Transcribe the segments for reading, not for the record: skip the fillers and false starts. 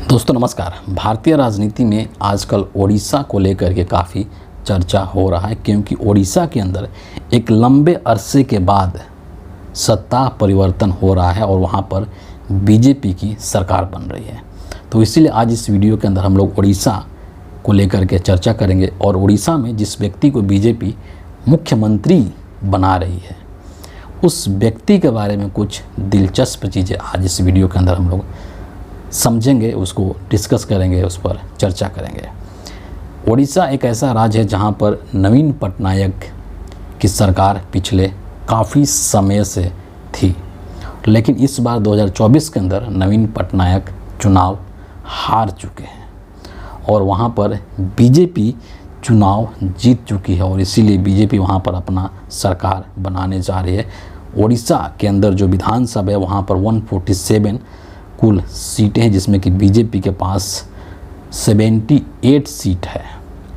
दोस्तों नमस्कार। भारतीय राजनीति में आजकल ओडिशा को लेकर के काफ़ी चर्चा हो रहा है, क्योंकि ओडिशा के अंदर एक लंबे अरसे के बाद सत्ता परिवर्तन हो रहा है और वहां पर बीजेपी की सरकार बन रही है। तो इसीलिए आज इस वीडियो के अंदर हम लोग ओडिशा को लेकर के चर्चा करेंगे और ओडिशा में जिस व्यक्ति को बीजेपी मुख्यमंत्री बना रही है उस व्यक्ति के बारे में कुछ दिलचस्प चीज़ें आज इस वीडियो के अंदर हम लोग समझेंगे, उसको डिस्कस करेंगे, उस पर चर्चा करेंगे। ओडिशा एक ऐसा राज्य है जहां पर नवीन पटनायक की सरकार पिछले काफ़ी समय से थी, लेकिन इस बार 2024 के अंदर नवीन पटनायक चुनाव हार चुके हैं और वहां पर बीजेपी चुनाव जीत चुकी है और इसीलिए बीजेपी वहां पर अपना सरकार बनाने जा रही है। ओडिशा के अंदर जो विधानसभा है वहां पर 147 कुल सीटें हैं, जिसमें कि बीजेपी के पास 78 सीट है।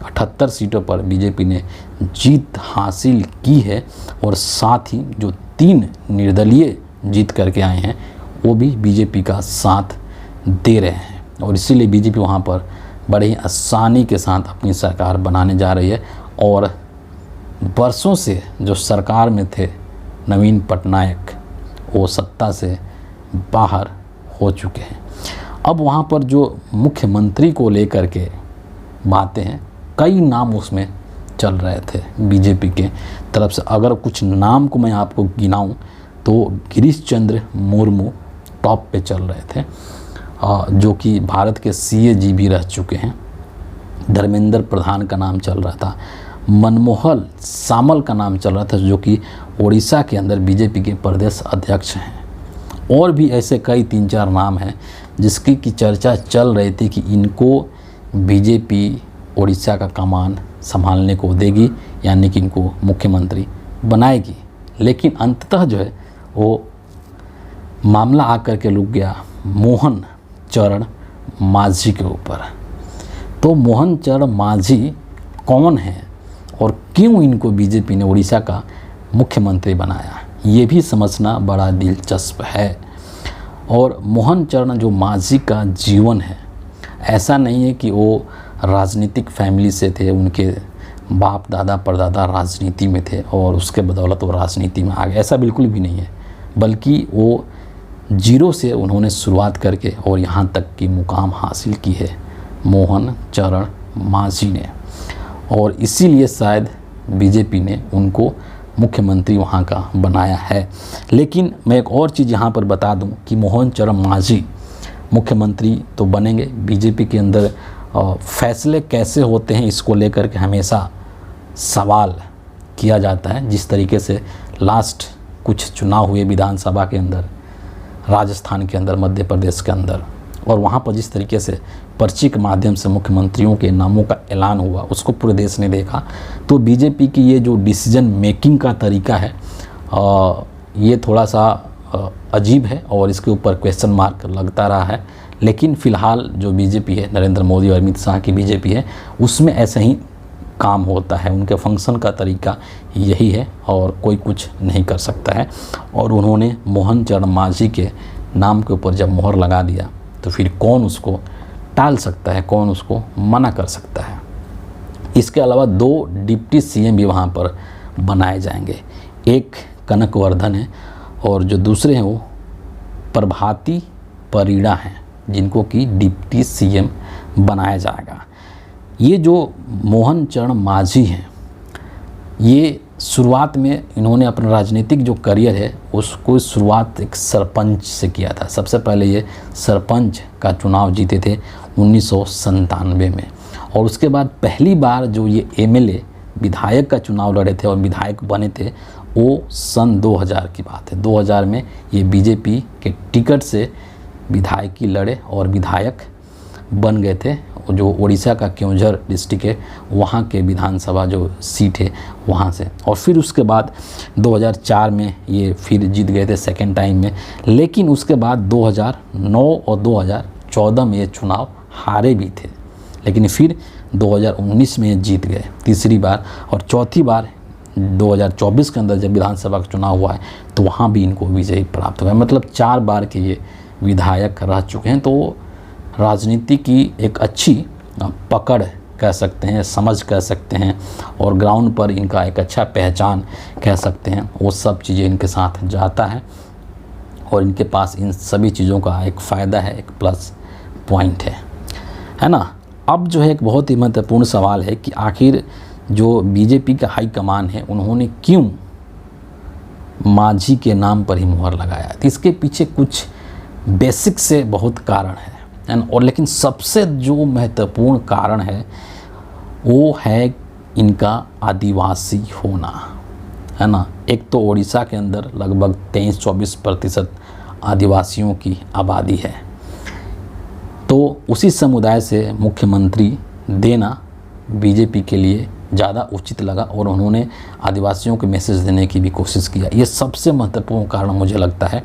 78 सीटों पर बीजेपी ने जीत हासिल की है और साथ ही जो 3 निर्दलीय जीत करके आए हैं वो भी बीजेपी का साथ दे रहे हैं और इसीलिए बीजेपी वहां पर बड़े ही आसानी के साथ अपनी सरकार बनाने जा रही है। और वर्षों से जो सरकार में थे नवीन पटनायक वो सत्ता से बाहर हो चुके हैं। अब वहाँ पर जो मुख्यमंत्री को लेकर के बातें हैं, कई नाम उसमें चल रहे थे बीजेपी के तरफ से। अगर कुछ नाम को मैं आपको गिनाऊं तो गिरीश चंद्र मुर्मू टॉप पे चल रहे थे, जो कि भारत के CAG भी रह चुके हैं। धर्मेंद्र प्रधान का नाम चल रहा था, मनमोहन सामल का नाम चल रहा था जो कि ओडिशा के अंदर बीजेपी के प्रदेश अध्यक्ष हैं। और भी ऐसे कई 3-4 नाम हैं जिसकी की चर्चा चल रही थी कि इनको बीजेपी ओडिशा का कमान संभालने को देगी, यानी कि इनको मुख्यमंत्री बनाएगी। लेकिन अंततः जो है वो मामला आकर के रुक गया मोहन चरण मांझी के ऊपर। तो मोहन चरण मांझी कौन है और क्यों इनको बीजेपी ने ओडिशा का मुख्यमंत्री बनाया, ये भी समझना बड़ा दिलचस्प है। और मोहन चरण जो मांझी का जीवन है, ऐसा नहीं है कि वो राजनीतिक फैमिली से थे, उनके बाप दादा परदादा राजनीति में थे और उसके बदौलत वो राजनीति में आ गए, ऐसा बिल्कुल भी नहीं है। बल्कि वो जीरो से उन्होंने शुरुआत करके और यहाँ तक की मुकाम हासिल की है मोहन चरण मांझी ने, और इसीलिए शायद बीजेपी ने उनको मुख्यमंत्री वहाँ का बनाया है। लेकिन मैं एक और चीज़ यहाँ पर बता दूँ कि मोहन चरण मांझी मुख्यमंत्री तो बनेंगे। बीजेपी के अंदर फैसले कैसे होते हैं इसको लेकर के हमेशा सवाल किया जाता है। जिस तरीके से लास्ट कुछ चुनाव हुए विधानसभा के अंदर, राजस्थान के अंदर, मध्य प्रदेश के अंदर, और वहाँ पर जिस तरीके से पर्ची के माध्यम से मुख्यमंत्रियों के नामों का ऐलान हुआ उसको पूरे देश ने देखा। तो बीजेपी की ये जो डिसीजन मेकिंग का तरीका है ये थोड़ा सा अजीब है और इसके ऊपर क्वेश्चन मार्क लगता रहा है। लेकिन फ़िलहाल जो बीजेपी है, नरेंद्र मोदी और अमित शाह की बीजेपी है, उसमें ऐसे ही काम होता है। उनके फंक्शन का तरीका यही है और कोई कुछ नहीं कर सकता है। और उन्होंने मोहन चरण मांझी के नाम के ऊपर जब मोहर लगा दिया तो फिर कौन उसको टाल सकता है, कौन उसको मना कर सकता है। इसके अलावा 2 डिप्टी CM भी वहाँ पर बनाए जाएंगे। एक कनक वर्धन है और जो दूसरे हैं वो प्रभाती परिड़ा हैं, जिनको कि डिप्टी CM बनाया जाएगा। ये जो मोहन चरण मांझी हैं, ये शुरुआत में इन्होंने अपना राजनीतिक जो करियर है उसको शुरुआत एक सरपंच से किया था। सबसे पहले ये सरपंच का चुनाव जीते थे 1997 में, और उसके बाद पहली बार जो ये MLA विधायक का चुनाव लड़े थे और विधायक बने थे वो सन 2000 की बात है। 2000 में ये बीजेपी के टिकट से विधायकी लड़े और विधायक बन गए थे। जो ओडिशा का केओंझर डिस्ट्रिक्ट है वहाँ के विधानसभा जो सीट है वहाँ से, और फिर उसके बाद 2004 में ये फिर जीत गए थे सेकेंड टाइम में। लेकिन उसके बाद 2009 और 2014 में ये चुनाव हारे भी थे, लेकिन फिर 2019 में ये जीत गए तीसरी बार, और चौथी बार 2024 के अंदर जब विधानसभा का चुनाव हुआ है तो वहाँ भी इनको विजयी प्राप्त हुआ है। मतलब 4 बार के ये विधायक रह चुके हैं। तो राजनीति की एक अच्छी पकड़ कह सकते हैं, समझ कह सकते हैं, और ग्राउंड पर इनका एक अच्छा पहचान कह सकते हैं, वो सब चीज़ें इनके साथ जाता है और इनके पास इन सभी चीज़ों का एक फ़ायदा है, एक प्लस पॉइंट है ना। अब जो है एक बहुत ही महत्वपूर्ण सवाल है कि आखिर जो बीजेपी का हाई कमान है उन्होंने क्यों मांझी के नाम पर ही मुहर लगाया। तो इसके पीछे कुछ बेसिक से बहुत कारण है और लेकिन सबसे जो महत्वपूर्ण कारण है वो है इनका आदिवासी होना, है ना। एक तो उड़ीसा के अंदर लगभग 23-24% आदिवासियों की आबादी है, तो उसी समुदाय से मुख्यमंत्री देना बीजेपी के लिए ज़्यादा उचित लगा और उन्होंने आदिवासियों को मैसेज देने की भी कोशिश किया। ये सबसे महत्वपूर्ण कारण मुझे लगता है।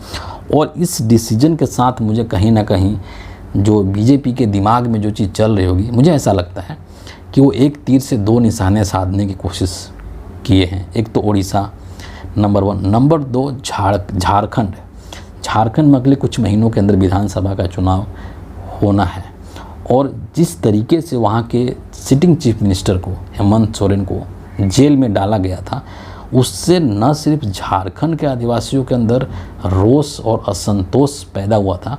और इस डिसीजन के साथ मुझे कहीं ना कहीं जो बीजेपी के दिमाग में जो चीज़ चल रही होगी, मुझे ऐसा लगता है कि वो एक तीर से दो निशाने साधने की कोशिश किए हैं। एक तो उड़ीसा नंबर 1, नंबर 2 झारखंड में अगले कुछ महीनों के अंदर विधानसभा का चुनाव होना है और जिस तरीके से वहाँ के सिटिंग चीफ मिनिस्टर को, हेमंत सोरेन को जेल में डाला गया था, उससे न सिर्फ झारखंड के आदिवासियों के अंदर रोष और असंतोष पैदा हुआ था,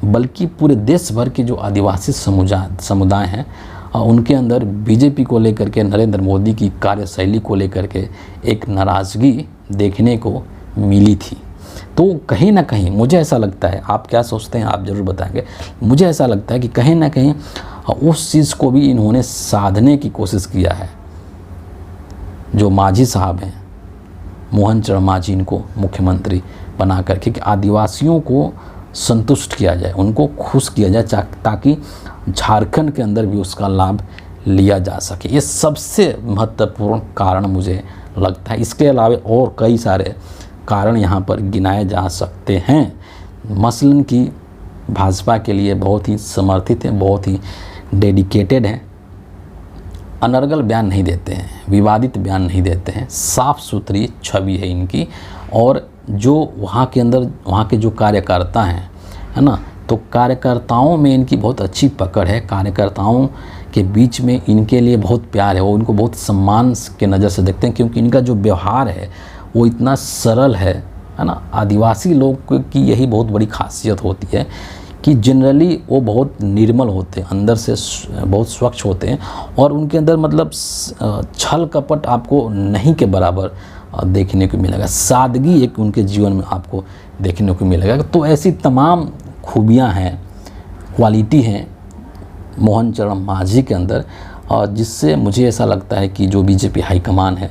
बल्कि पूरे देश भर के जो आदिवासी समुदाय हैं उनके अंदर बीजेपी को लेकर के, नरेंद्र मोदी की कार्यशैली को लेकर के एक नाराज़गी देखने को मिली थी। तो कहीं ना कहीं मुझे ऐसा लगता है, आप क्या सोचते हैं आप ज़रूर बताएंगे, मुझे ऐसा लगता है कि कहीं ना कहीं उस चीज़ को भी इन्होंने साधने की कोशिश किया है। जो मांझी साहब हैं, मोहन चरण मांझी, इनको मुख्यमंत्री बना करके कि आदिवासियों को संतुष्ट किया जाए, उनको खुश किया जाए, ताकि झारखंड के अंदर भी उसका लाभ लिया जा सके। ये सबसे महत्वपूर्ण कारण मुझे लगता है। इसके अलावा और कई सारे कारण यहाँ पर गिनाए जा सकते हैं। मसलन कि भाजपा के लिए बहुत ही समर्थित हैं, बहुत ही डेडिकेटेड हैं, अनर्गल बयान नहीं देते हैं, विवादित बयान नहीं देते हैं, साफ़ सुथरी छवि है इनकी। और जो वहाँ के अंदर वहाँ के जो कार्यकर्ता हैं, है ना, तो कार्यकर्ताओं में इनकी बहुत अच्छी पकड़ है। कार्यकर्ताओं के बीच में इनके लिए बहुत प्यार है, वो इनको बहुत सम्मान के नज़र से देखते हैं, क्योंकि इनका जो व्यवहार है वो इतना सरल है ना। आदिवासी लोग की यही बहुत बड़ी खासियत होती है कि जनरली वो बहुत निर्मल होते हैं, अंदर से बहुत स्वच्छ होते हैं और उनके अंदर मतलब छल कपट आपको नहीं के बराबर देखने को मिलेगा। सादगी एक उनके जीवन में आपको देखने को मिलेगा। तो ऐसी तमाम खूबियां हैं, क्वालिटी हैं मोहन चरण मांझी के अंदर, और जिससे मुझे ऐसा लगता है कि जो बीजेपी हाईकमान है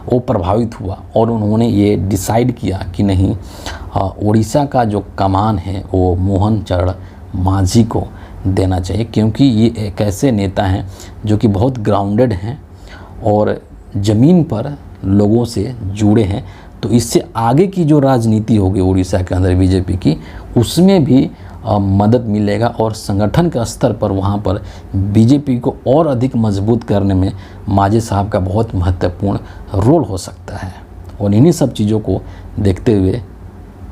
वो प्रभावित हुआ और उन्होंने ये डिसाइड किया कि नहीं, उड़ीसा का जो कमान है वो मोहन चरण मांझी को देना चाहिए, क्योंकि ये एक ऐसे नेता हैं जो कि बहुत ग्राउंडेड हैं और ज़मीन पर लोगों से जुड़े हैं। तो इससे आगे की जो राजनीति होगी उड़ीसा के अंदर बीजेपी की, उसमें भी मदद मिलेगा और संगठन के स्तर पर वहाँ पर बीजेपी को और अधिक मजबूत करने में मांझी साहब का बहुत महत्वपूर्ण रोल हो सकता है। और इन्हीं सब चीज़ों को देखते हुए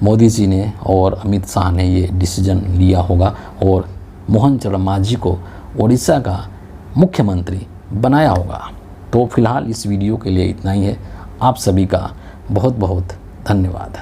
मोदी जी ने और अमित शाह ने ये डिसीजन लिया होगा और मोहन चरण मांझी को उड़ीसा का मुख्यमंत्री बनाया होगा। तो फिलहाल इस वीडियो के लिए इतना ही है। आप सभी का बहुत बहुत धन्यवाद।